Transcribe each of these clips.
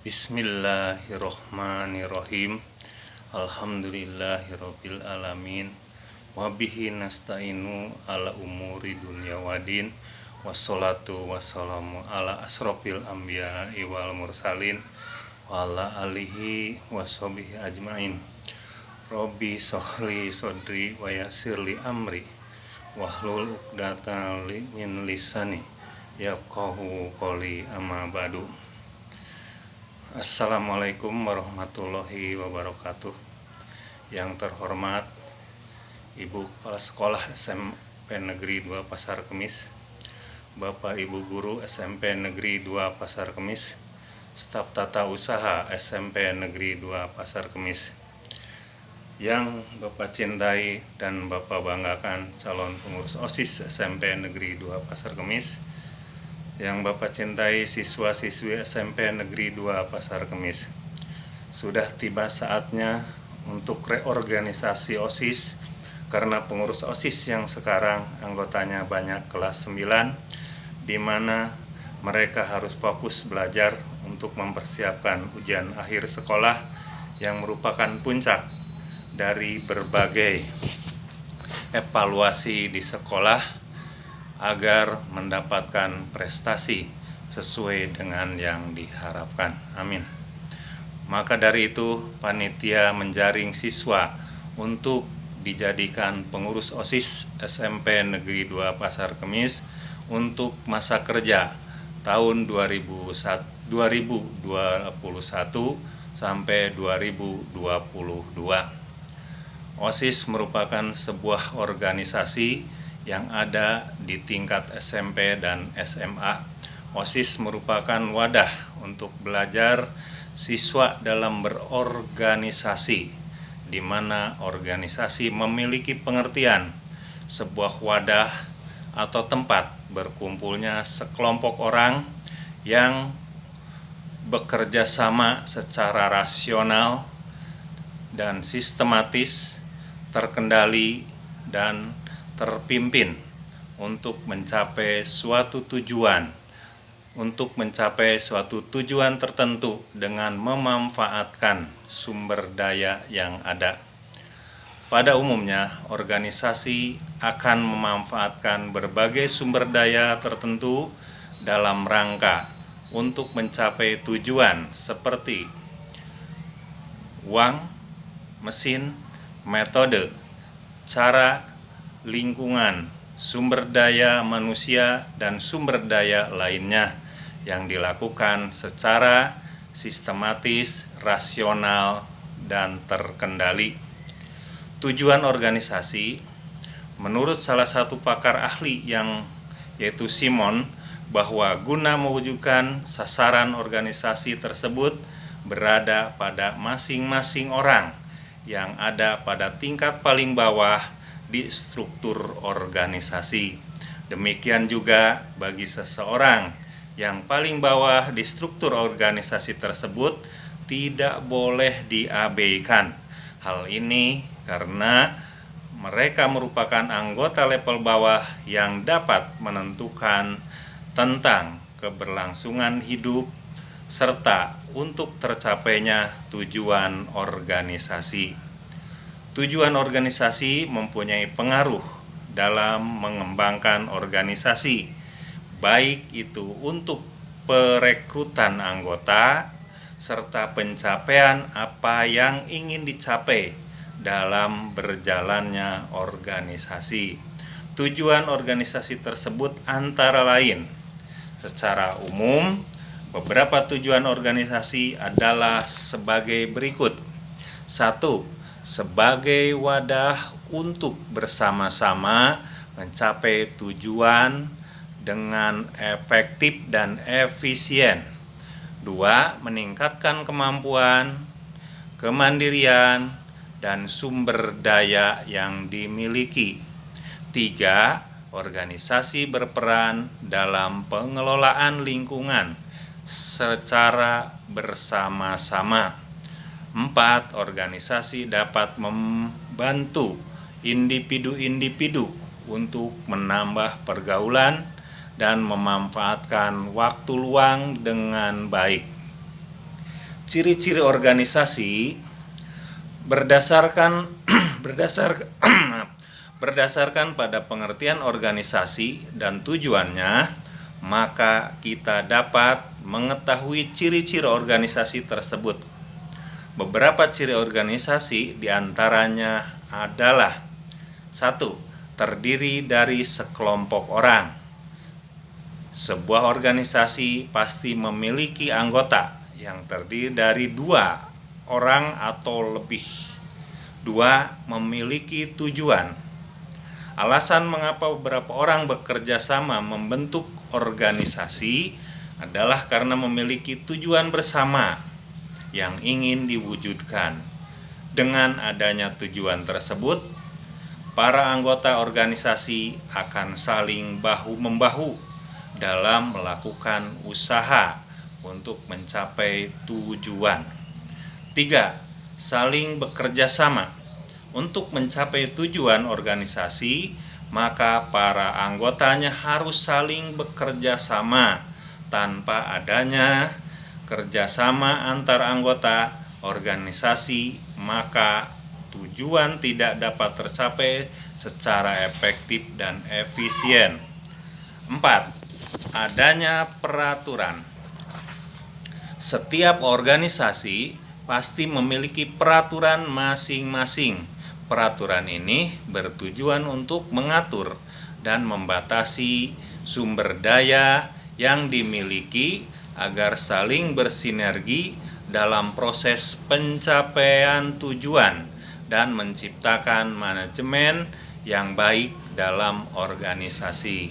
Bismillahirrohmanirrohim. Alhamdulillahirabbil alamin. Wabihi nasta'inu ala umuri dunya wadin. Wassalatu wassalamu ala asrofil anbiya'i wal mursalin wa ala alihi washabihi ajmain. Robbi sohli sodri wa yassirli amri wahlul uqdatan min lisani yafqahu qawli, amma ba'du. Assalamualaikum warahmatullahi wabarakatuh. Yang terhormat Ibu Kepala Sekolah SMP Negeri 2 Pasar Kemis, Bapak Ibu Guru SMP Negeri 2 Pasar Kemis, Staf Tata Usaha SMP Negeri 2 Pasar Kemis, yang Bapak cintai dan Bapak banggakan calon pengurus OSIS SMP Negeri 2 Pasar Kemis, yang Bapak cintai siswa-siswi SMP Negeri 2 Pasar Kemis. Sudah tiba saatnya untuk reorganisasi OSIS karena pengurus OSIS yang sekarang anggotanya banyak kelas 9, di mana mereka harus fokus belajar untuk mempersiapkan ujian akhir sekolah yang merupakan puncak dari berbagai evaluasi di sekolah agar mendapatkan prestasi sesuai dengan yang diharapkan. Amin. Maka dari itu, panitia menjaring siswa untuk dijadikan pengurus OSIS SMP Negeri 2 Pasar Kemis untuk masa kerja tahun 2021 sampai 2022. OSIS merupakan sebuah organisasi yang ada di tingkat SMP dan SMA. OSIS merupakan wadah untuk belajar siswa dalam berorganisasi, di mana organisasi memiliki pengertian sebuah wadah atau tempat berkumpulnya sekelompok orang yang bekerja sama secara rasional dan sistematis, terkendali dan terpimpin untuk mencapai suatu tujuan tertentu dengan memanfaatkan sumber daya yang ada. Pada umumnya, organisasi akan memanfaatkan berbagai sumber daya tertentu dalam rangka untuk mencapai tujuan seperti uang, mesin, metode, cara, lingkungan, sumber daya manusia, dan sumber daya lainnya yang dilakukan secara sistematis, rasional, dan terkendali. Tujuan organisasi, menurut salah satu pakar ahli yaitu Simon, bahwa guna mewujudkan sasaran organisasi tersebut berada pada masing-masing orang yang ada pada tingkat paling bawah di struktur organisasi. Demikian juga bagi seseorang yang paling bawah di struktur organisasi tersebut tidak boleh diabaikan. Hal ini karena mereka merupakan anggota level bawah yang dapat menentukan tentang keberlangsungan hidup serta untuk tercapainya tujuan organisasi. Tujuan organisasi mempunyai pengaruh dalam mengembangkan organisasi, baik itu untuk perekrutan anggota serta pencapaian apa yang ingin dicapai dalam berjalannya organisasi. Tujuan organisasi tersebut antara lain, secara umum, beberapa tujuan organisasi adalah sebagai berikut. 1. Sebagai wadah untuk bersama-sama mencapai tujuan dengan efektif dan efisien. 2. Meningkatkan kemampuan, kemandirian, dan sumber daya yang dimiliki. 3. Organisasi berperan dalam pengelolaan lingkungan secara bersama-sama. 4. Organisasi dapat membantu individu-individu untuk menambah pergaulan dan memanfaatkan waktu luang dengan baik. Ciri-ciri organisasi berdasarkan berdasarkan pada pengertian organisasi dan tujuannya, maka kita dapat mengetahui ciri-ciri organisasi tersebut. Beberapa ciri organisasi diantaranya adalah: 1. Terdiri dari sekelompok orang. Sebuah organisasi pasti memiliki anggota yang terdiri dari 2 orang atau lebih. 2. Memiliki tujuan. Alasan mengapa beberapa orang bekerja sama membentuk organisasi adalah karena memiliki tujuan bersama yang ingin diwujudkan. Dengan adanya tujuan tersebut, para anggota organisasi akan saling bahu-membahu dalam melakukan usaha untuk mencapai tujuan. 3. Saling bekerja sama. Untuk mencapai tujuan organisasi, maka para anggotanya harus saling bekerja sama. Tanpa adanya kerjasama antar anggota organisasi, maka tujuan tidak dapat tercapai secara efektif dan efisien. 4. Adanya peraturan. Setiap organisasi pasti memiliki peraturan masing-masing. Peraturan ini bertujuan untuk mengatur dan membatasi sumber daya yang dimiliki agar saling bersinergi dalam proses pencapaian tujuan dan menciptakan manajemen yang baik dalam organisasi.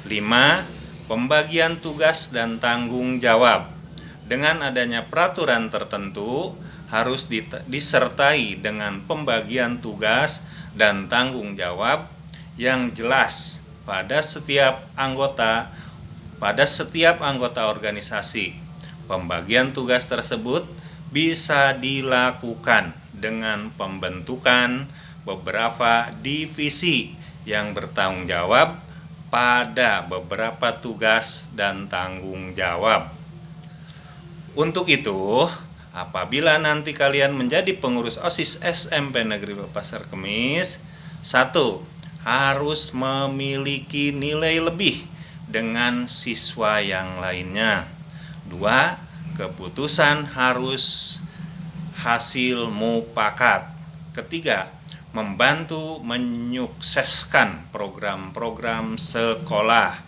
5. Pembagian tugas dan tanggung jawab. Dengan adanya peraturan tertentu, harus disertai dengan pembagian tugas dan tanggung jawab yang jelas pada setiap anggota organisasi. Pembagian tugas tersebut bisa dilakukan dengan pembentukan beberapa divisi yang bertanggung jawab pada beberapa tugas dan tanggung jawab. Untuk itu, apabila nanti kalian menjadi pengurus OSIS SMP Negeri Pasar Kemis, 1. Harus memiliki nilai lebih dengan siswa yang lainnya. 2. Keputusan harus hasil mufakat. 3. Membantu menyukseskan program-program sekolah.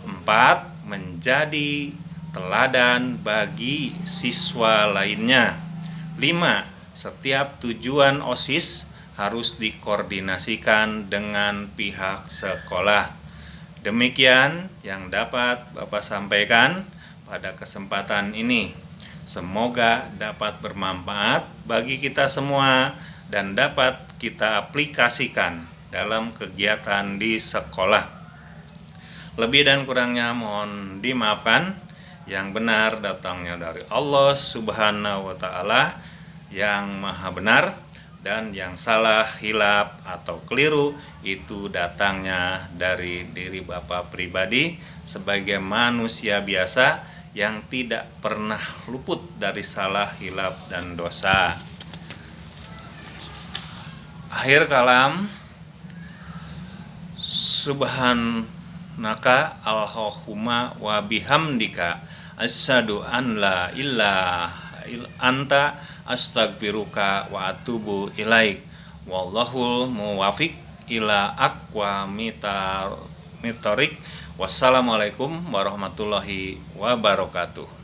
4. Menjadi teladan bagi siswa lainnya. 5. Setiap tujuan OSIS harus dikoordinasikan dengan pihak sekolah. Demikian yang dapat Bapak sampaikan pada kesempatan ini. Semoga dapat bermanfaat bagi kita semua dan dapat kita aplikasikan dalam kegiatan di sekolah. Lebih dan kurangnya mohon dimaafkan. Yang benar datangnya dari Allah Subhanahu wa Ta'ala yang Maha Benar, dan yang salah, hilaf atau keliru itu datangnya dari diri Bapak pribadi sebagai manusia biasa yang tidak pernah luput dari salah, hilaf, dan dosa. Akhir kalam, subhanaka Allahumma wa bihamdika asyhadu an la ilaha illa anta astaghfiruka wa atubu ilaik. Wallahul muwafiq ila aqwamit thoriq. Wassalamualaikum warahmatullahi wabarakatuh.